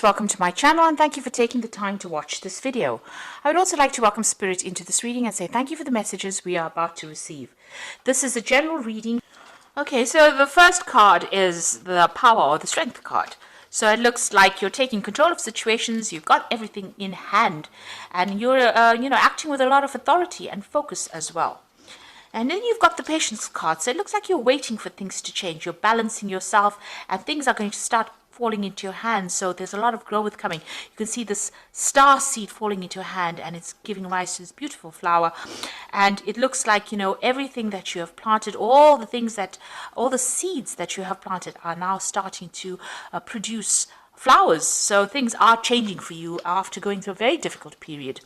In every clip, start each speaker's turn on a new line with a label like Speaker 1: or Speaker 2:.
Speaker 1: Welcome to my channel and thank you for taking the time to watch this video. I would also like to welcome Spirit into this reading and say thank you for the messages we are about to receive. This is a general reading. Okay, so the first card is the Power or the Strength card. So it looks like you're taking control of situations, you've got everything in hand, and you're acting with a lot of authority and focus as well. And then you've got the Patience card. So it looks like you're waiting for things to change. You're balancing yourself and things are going to start falling into your hands. So there's a lot of growth coming. You can see this star seed falling into your hand and it's giving rise to this beautiful flower. And it looks like, everything that you have planted, all the seeds that you have planted are now starting to produce flowers. So things are changing for you after going through a very difficult period.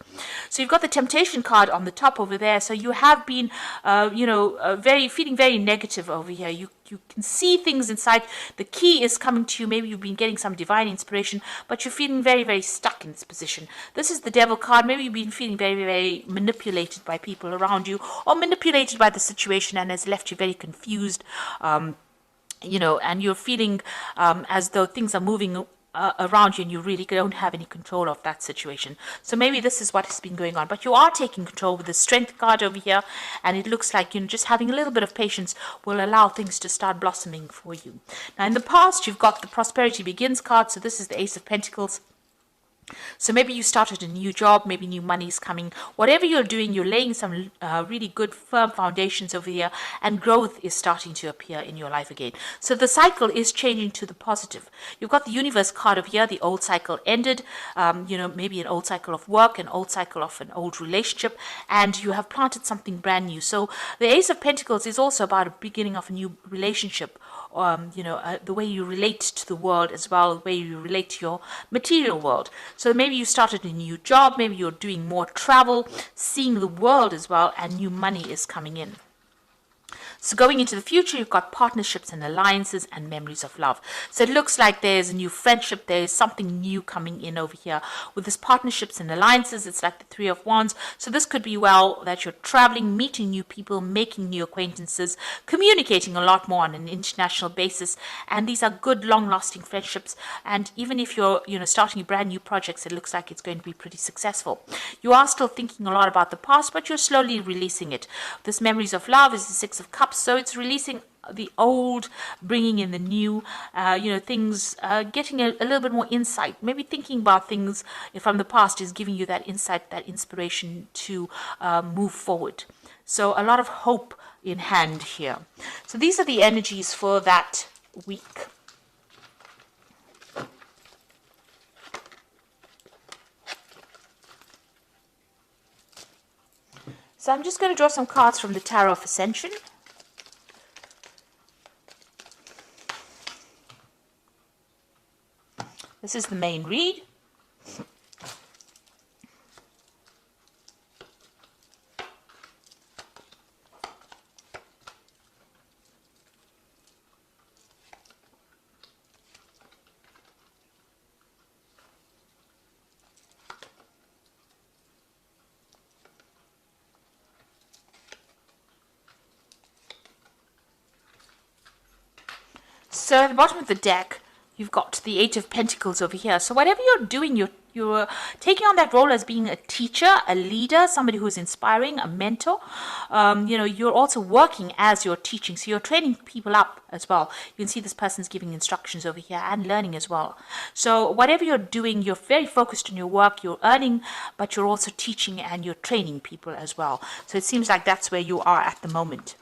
Speaker 1: So you've got the Temptation card on the top over there. So you have been, feeling very negative over here. You can see things inside. The key is coming to you. Maybe you've been getting some divine inspiration, but you're feeling very, very stuck in this position. This is the Devil card. Maybe you've been feeling very, very manipulated by people around you or manipulated by the situation and has left you very confused. And you're feeling as though things are moving around you and you really don't have any control of that situation. So maybe this is what has been going on, but you are taking control with the Strength card over here, and it looks like just having a little bit of patience will allow things to start blossoming for you. Now in the past you've got the Prosperity Begins card. So this is the Ace of Pentacles. So maybe you started a new job, maybe new money is coming. Whatever you're doing, you're laying some really good firm foundations over here, and growth is starting to appear in your life again. So the cycle is changing to the positive. You've got the Universe card over here. The old cycle ended, maybe an old cycle of work, an old cycle of an old relationship, and you have planted something brand new. So the Ace of Pentacles is also about a beginning of a new relationship. The way you relate to the world as well, the way you relate to your material world. So maybe you started a new job, maybe you're doing more travel, seeing the world as well, and new money is coming in. So going into the future, you've got partnerships and alliances and memories of love. So it looks like there's a new friendship. There's something new coming in over here. With this partnerships and alliances, it's like the Three of Wands. So this could be that you're traveling, meeting new people, making new acquaintances, communicating a lot more on an international basis. And these are good, long-lasting friendships. And even if you're, starting brand new projects, it looks like it's going to be pretty successful. You are still thinking a lot about the past, but you're slowly releasing it. This memories of love is the Six of Cups. So it's releasing the old, bringing in the new, things, getting a little bit more insight. Maybe thinking about things from the past is giving you that insight, that inspiration to move forward. So a lot of hope in hand here. So these are the energies for that week. So I'm just going to draw some cards from the Tarot of Ascension. This is the main read. So at the bottom of the deck, you've got the Eight of Pentacles over here. So whatever you're doing, you're taking on that role as being a teacher, a leader, somebody who's inspiring, a mentor. You're also working as you're teaching. So you're training people up as well. You can see this person's giving instructions over here and learning as well. So whatever you're doing, you're very focused on your work. You're earning, but you're also teaching and you're training people as well. So it seems like that's where you are at the moment.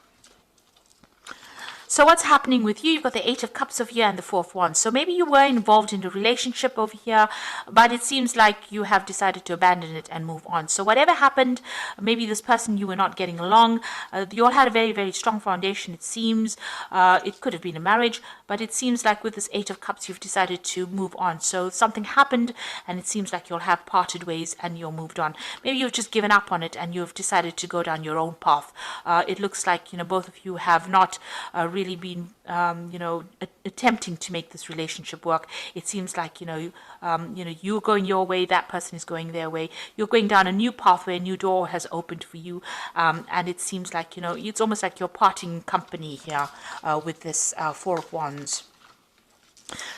Speaker 1: So what's happening with you? You've got the Eight of Cups over here and the Four of Wands. So maybe you were involved in a relationship over here, but it seems like you have decided to abandon it and move on. So whatever happened, maybe this person you were not getting along, you all had a very, very strong foundation, it seems. It could have been a marriage, but it seems like with this Eight of Cups, you've decided to move on. So something happened, and it seems like you'll have parted ways and you're moved on. Maybe you've just given up on it and you've decided to go down your own path. It looks like, both of you have not really been attempting to make this relationship work. It seems like you're going your way, that person is going their way. You're going down a new pathway, a new door has opened for you, and it seems like it's almost like you're parting company here with this Four of Wands.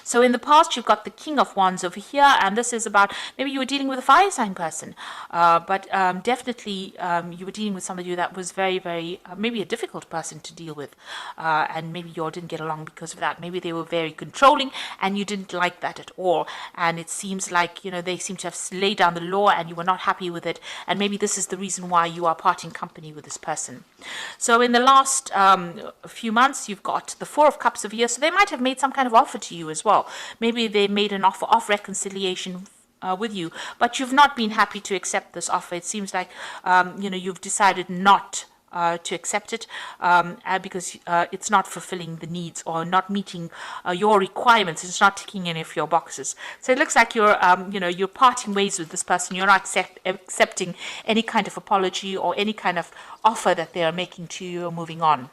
Speaker 1: So in the past, you've got the King of Wands over here, and this is about maybe you were dealing with a fire sign person, but definitely you were dealing with somebody that was very, very, maybe a difficult person to deal with, and maybe you all didn't get along because of that. Maybe they were very controlling, and you didn't like that at all. And it seems like, they seem to have laid down the law, and you were not happy with it. And maybe this is the reason why you are parting company with this person. So in the last few months, you've got the Four of Cups over here. So they might have made some kind of offer to you as well. Maybe they made an offer of reconciliation with you, but you've not been happy to accept this offer. It seems like you've decided not to accept it because it's not fulfilling the needs or not meeting your requirements. It's not ticking any of your boxes. So it looks like you're parting ways with this person. You're not accepting any kind of apology or any kind of offer that they are making to you or moving on.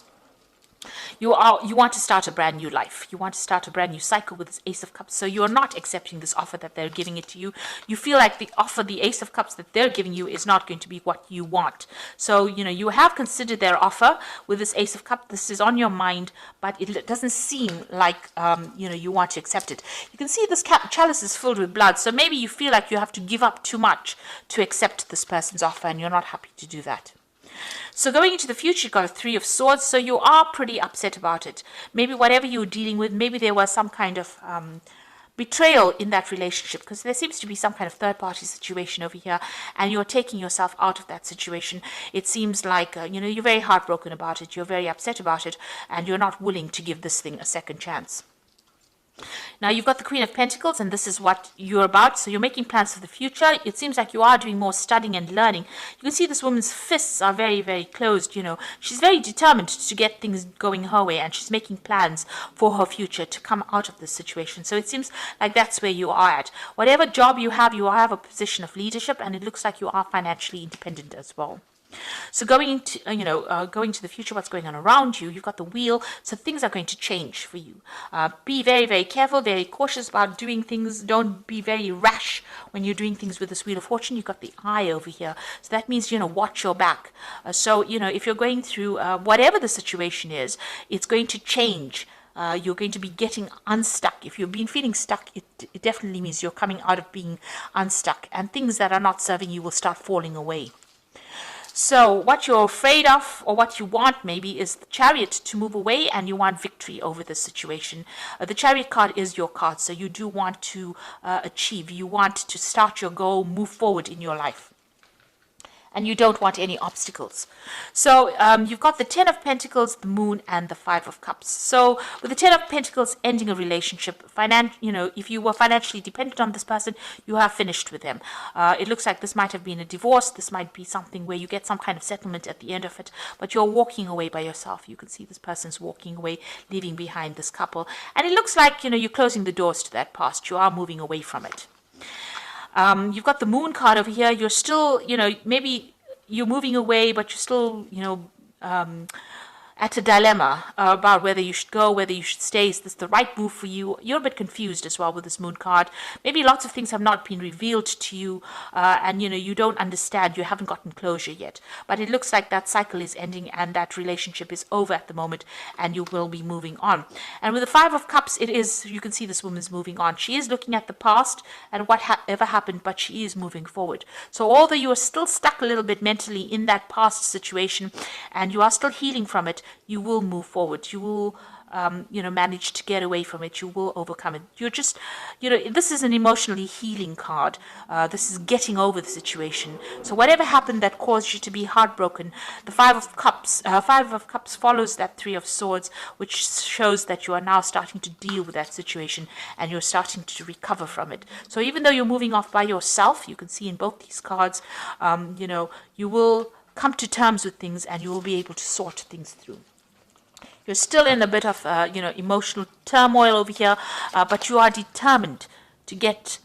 Speaker 1: You want to start a brand new life. You want to start a brand new cycle with this Ace of Cups. So you're not accepting this offer that they're giving it to you. You feel like the offer, the Ace of Cups that they're giving you is not going to be what you want. So, you have considered their offer with this Ace of Cups. This is on your mind, but it doesn't seem like, you want to accept it. You can see this chalice is filled with blood. So maybe you feel like you have to give up too much to accept this person's offer, and you're not happy to do that. So going into the future, you've got a Three of Swords, so you are pretty upset about it. Maybe whatever you were dealing with, maybe there was some kind of betrayal in that relationship, because there seems to be some kind of third-party situation over here, and you're taking yourself out of that situation. It seems like, you're very heartbroken about it, you're very upset about it, and you're not willing to give this thing a second chance. Now you've got the Queen of Pentacles, and this is what you're about. So you're making plans for the future. It seems like you are doing more studying and learning. You can see this woman's fists are very, very closed. She's very determined to get things going her way, and she's making plans for her future to come out of this situation. So it seems like that's where you are at. Whatever job you have a position of leadership, and it looks like you are financially independent as well. So going into, going to the future, what's going on around you, you've got the Wheel, so things are going to change for you. Be very, very careful, very cautious about doing things. Don't be very rash when you're doing things with this Wheel of Fortune. You've got the Eye over here. So that means, watch your back. So, if you're going through whatever the situation is, it's going to change. You're going to be getting unstuck. If you've been feeling stuck, it definitely means you're coming out of being unstuck. And things that are not serving you will start falling away. So what you're afraid of, or what you want maybe, is the Chariot to move away, and you want victory over this situation. The Chariot card is your card, so you do want to achieve. You want to start your goal, move forward in your life. And you don't want any obstacles. So you've got the Ten of Pentacles, the Moon, and the Five of Cups. So with the Ten of Pentacles, ending a relationship, if you were financially dependent on this person, you have finished with them. It looks like this might have been a divorce. This might be something where you get some kind of settlement at the end of it, but you're walking away by yourself. You can see this person's walking away, leaving behind this couple. And it looks like, you're closing the doors to that past. You are moving away from it. You've got the Moon card over here. You're still, maybe you're moving away, but you're still, at a dilemma about whether you should go, whether you should stay. Is this the right move for you? You're a bit confused as well with this Moon card. Maybe lots of things have not been revealed to you, and you don't understand. You haven't gotten closure yet. But it looks like that cycle is ending, and that relationship is over at the moment, and you will be moving on. And with the Five of Cups, you can see this woman's moving on. She is looking at the past and what ever happened, but she is moving forward. So although you are still stuck a little bit mentally in that past situation, and you are still healing from it, you will move forward. You will, manage to get away from it. You will overcome it. You're just, this is an emotionally healing card. This is getting over the situation. So whatever happened that caused you to be heartbroken, the Five of Cups follows that Three of Swords, which shows that you are now starting to deal with that situation, and you're starting to recover from it. So even though you're moving off by yourself, you can see in both these cards, you will come to terms with things, and you will be able to sort things through. You're still in a bit of, emotional turmoil over here, but you are determined to get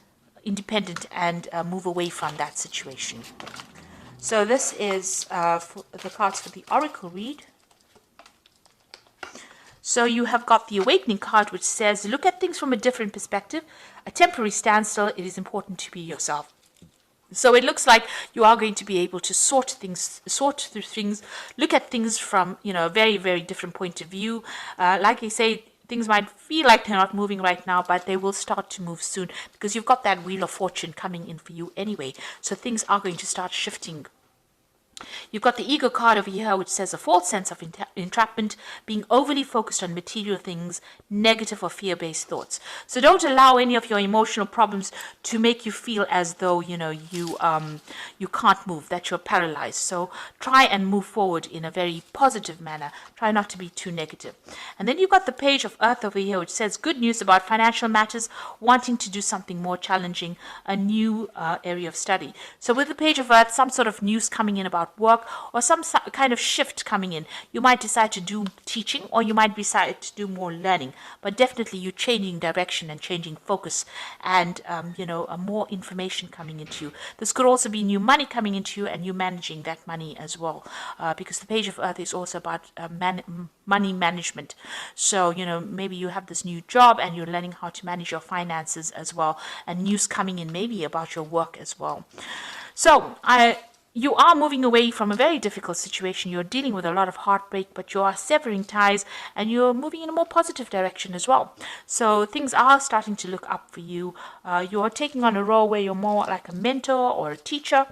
Speaker 1: independent and move away from that situation. So this is for the cards for the Oracle read. So you have got the Awakening card, which says, look at things from a different perspective. A temporary standstill. It is important to be yourself. So it looks like you are going to be able to sort through things, look at things from, a very, very different point of view. Like I say, Things might feel like they're not moving right now, but they will start to move soon because you've got that Wheel of Fortune coming in for you anyway. So things are going to start shifting. You've got the ego card over here, which says a false sense of entrapment, being overly focused on material things, negative or fear-based thoughts. So don't allow any of your emotional problems to make you feel as though, you can't move, that you're paralyzed. So try and move forward in a very positive manner. Try not to be too negative. And then you've got the Page of Earth over here, which says good news about financial matters, wanting to do something more challenging, a new area of study. So with the Page of Earth, some sort of news coming in about work or some kind of shift coming in. You might decide to do teaching or you might decide to do more learning, but definitely you're changing direction and changing focus and, more information coming into you. This could also be new money coming into you and you managing that money as well, because the Page of Earth is also about money management. So, maybe you have this new job and you're learning how to manage your finances as well, and news coming in maybe about your work as well. So, you are moving away from a very difficult situation. You're dealing with a lot of heartbreak, but you are severing ties and you're moving in a more positive direction as well. So things are starting to look up for you. You are taking on a role where you're more like a mentor or a teacher,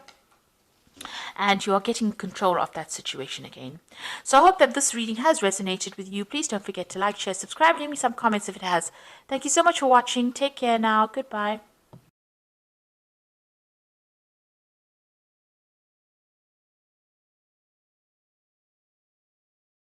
Speaker 1: and you are getting control of that situation again. So I hope that this reading has resonated with you. Please don't forget to like, share, subscribe, leave me some comments if it has. Thank you so much for watching. Take care now. Goodbye.